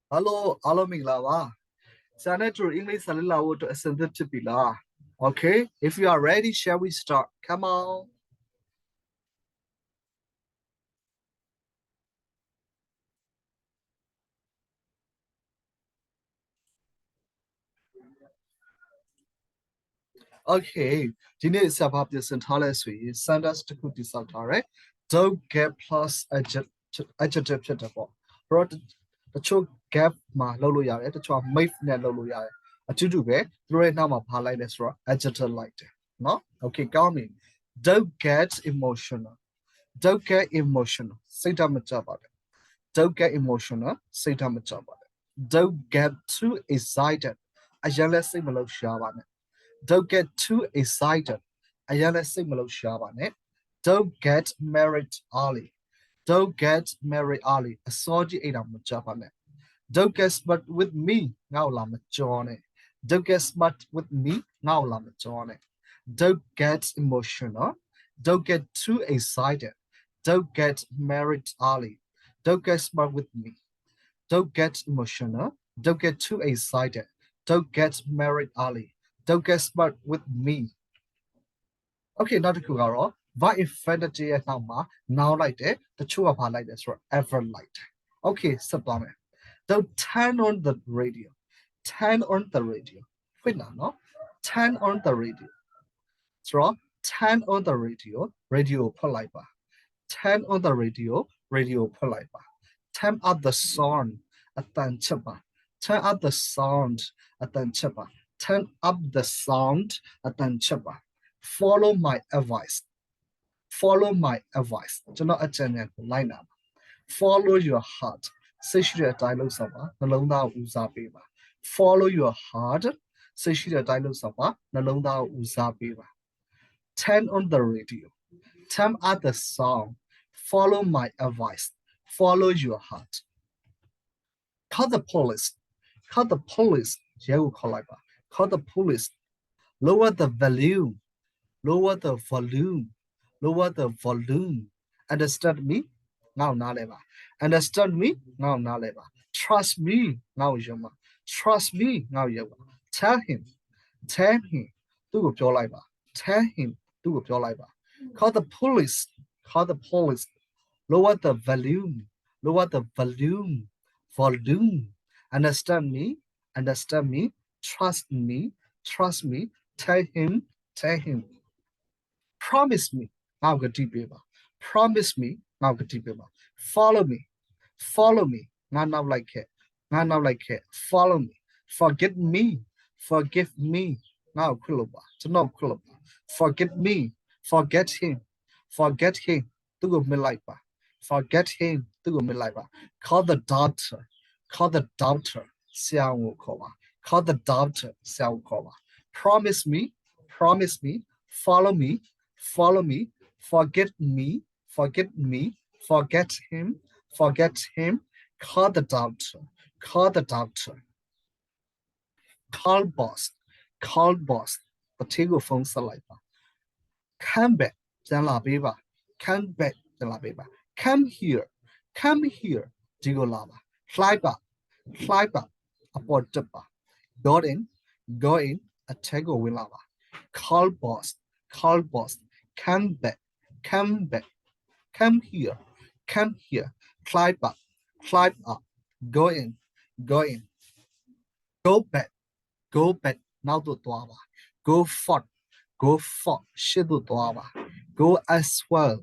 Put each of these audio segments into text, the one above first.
Hello, hello, Minglawa. Sana to English Salila to a sensitive pillar. Okay, if you are ready, shall we start? Come on. Okay, 今天下班的 sentence 属于三到十个第三条，right? Don't get plus adjective ဖြစ်တယ်ပေါ့。ဘရောတချို့ gap မှာလုပ်လို့ရတယ်တချို့ make နဲ့လုပ်လို့ရတယ်အတူတူပဲသူတို့ရဲ့နောက်မှာဘာလိုက်လဲဆိုတော့ adjective လိုက်တယ်နော် Okay ကောင်းပြီ Don't get emotional Don't get emotional စိတ်ဓာတ်မကြပါနဲ့ Don't get emotional စိတ်ဓာတ်မကြပါနဲ့ Don't get too excited အရင်လဲစိတ်မလို့ရှားပါနဲ့ Don't get too excited အရင်လဲစိတ်မလို့ရှားပါနဲ့ Don't get married early Don't get married early အစောကြီးအိမ်အောင်မကြပါနဲ့ Don't get smart with me ငါ့ကိုလာမကြောနဲ့ Don't get smart with me ငါ့ကိုလာမကြောနဲ့ Don't get emotional Don't get too excited Don't get married early Don't get smart with me Don't get emotional Don't get too excited Don't get married early Don't get smart with me Okay နောက်တစ်ခုကတော့ verb infinitive ရဲ့နောက်မှာ noun လိုက်တယ်တချို့ကဘာလိုက်လဲဆိုတော့ ever လိုက်တယ် Okay ဆက်သွားမယ် Don't turn on the radio Turn on the radio ဖွင့်တာနော် Turn on the radio ဆိုတော့ turn on the radio radio ကိုဖွင့်လိုက်ပါ Turn on the radio radio ကိုဖွင့်လိုက်ပါ Turn up the sound အတန်ချက်ပါ Turn up the sound အတန်ချက်ပါ Turn up the sound အတန်ချက်ပါ Follow my advice Follow my advice ကျွန်တော်အကြံဉာဏ်ကိုလိုက်နာပါ Follow your heart စိတ်ရှိတဲ့အတိုင်းလုပ်ဆောင်ပါနှလုံးသားကိုဦးစားပေးပါ Follow your heart စိတ်ရှိတဲ့အတိုင်းလုပ်ဆောင်ပါနှလုံးသားကိုဦးစားပေးပါ Turn on the radio Turn up the sound Follow my advice Follow your heart Call the police Call the police ရဲကိုခေါ်လိုက်ပါ Call the police Lower the volume Lower the volume Lower the volume Understand me ငါ့ကိုနားလည်ပါ Understand me ငါ့ကိုနားလည်ပါ Trust me ငါ့ကိုယုံပါ Trust me ငါ့ကိုယုံပါ Tell him Tell him သူ့ကိုပြောလိုက်ပါ Tell him သူ့ကိုပြောလိုက်ပါ Call the police Call the police Lower the volume Lower the volume Volume Understand me Understand me Trust me Trust me Tell him Tell him Promise me ငါ့ကိုကတိပေးပါ Promise me ငါ့ကိုကတိပေးပါ Follow me Follow me ငါနောက်လိုက်ခဲ့ Follow me Forget me Forgive me ငါ့ကိုခွင့်လို့ပါကျွန်တော်ကိုခွင့်လို့ပါ Forget me Forget him Forget him သူ့ကိုမစ်လိုက်ပါ Forget him သူ့ကိုမစ်လိုက်ပါ Call the doctor Call the doctor ဆရာဝန်ကိုခေါ်ပါ Call the doctor ဆရာဝန်ကိုခေါ်ပါ Promise me Promise me Follow me Follow me Forget me Forget me Forget him Forget him Call the doctor Call the doctor Call boss Call boss တတိကိုဖုန်းဆက်လိုက်ပါ Come back ပြန်လာပေးပါ Come back ပြန်လာပေးပါ Come here Come here ဒီကိုလာပါ Fly ပါ Fly ပါအပေါ်တက်ပါ Go in Go in အထက်ကိုဝင်လာပါ Call boss Call boss Come back Come back Come here Come here Fly up Fly up Go in Go in Go back Go back နောက်သို့သွားပါ Go forward Go forward ရှေ့သို့သွားပါ Go elsewhere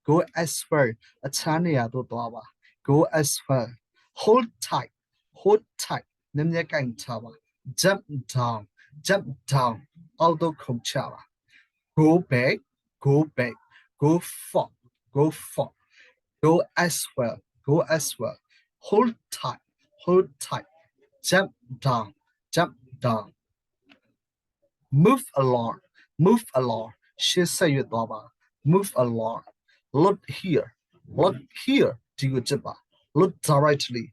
Go elsewhere အခြားနေရာသို့သွားပါ Go elsewhere Hold tight Hold tight နည်းနည်းကိုင်ထားပါ Jump down Jump down အောက်သို့ခုန်ချပါ Go back Go back Go forward Go forward Go elsewhere Go elsewhere Hold tight Hold tight Jump down Jump down Move along Move along ရှေ့ဆက်ရွတ်သွားပါ Move along Look here Look here ဒီကိုကြည့်ပါ Look directly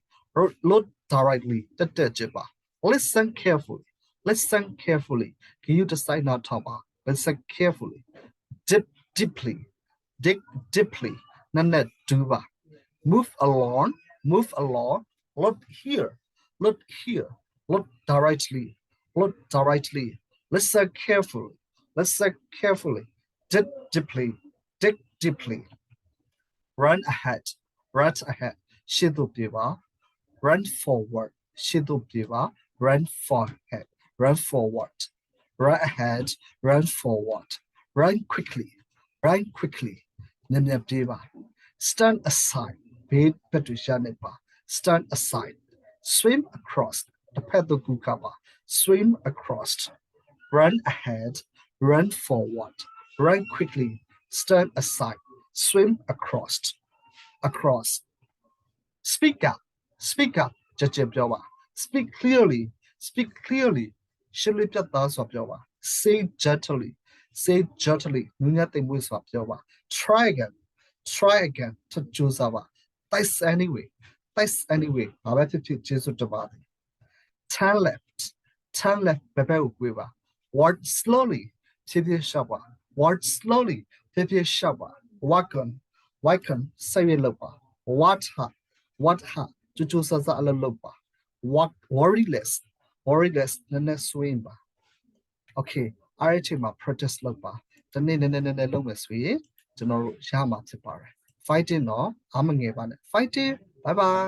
Look directly တက်ကြည့်ပါ Listen carefully Listen carefullyဂရုတစိုက်နားထောင်ပါ Listen carefully Dip deeply Dig deeply နက်နက်တူးပါ Move along Move along Look here Look here. Look directly. Look directly. Listen carefully. Listen carefully. Dig deeply. Dig deeply. Run ahead. Run ahead. ရှေ့သို့ပြေးပါ Run forward. ရှေ့သို့ပြေးပါ Run forward. Run forward. Run ahead. Run forward. Run quickly. Run quickly. မြန်မြန်ပြေးပါ Stand aside. ဘေးဘက်တွေရပ်နေပါ Stand aside. Swim across. တစ်ဖက်သို့ကူးကပ်ပါ Swim across. Run ahead. Run forward. Run quickly. Stand aside. Swim across. Across. Speak up. Speak up. ကြကြပြောပါ Speak clearly. Speak clearly. ရှင်းလင်းပြတ်သားစွာပြောပါ Say gently. Say gently. နူးညံ့သိမ်မွေ့စွာပြောပါ Try again. Try again. ထပ်ကြိုးစားပါ Thanks anyway. Thanks anyway. ဘာပဲဖြစ်ဖြစ်ကျေးဇူးတင်ပါတယ် Turn left. Turn left. ဘယ်ဘက်ကိုကွေးပါ Walk slowly. ဖြည်းဖြည်းရှောက်ပါ Walk slowly. ဖြည်းဖြည်းရှောက်ပါ Walk on. Walk on. ဆက်ရွက်လုပ်ပါ What hard. What hard. ကြိုးကြိုးစားစားအလုပ်လုပ်ပါ Walk worry less. Worry less. နည်းနည်းဆွေးပါ Okay. အားရချိန်မှာ practice လုပ်ပါဒီနေ့နည်းနည်းလုပ်မယ်ဆိုရင်ကျွန်တော်တို့ရမှာဖြစ်ပါတယ် Fighting တော့အားမငယ်ပါနဲ့ Fighting. Bye bye.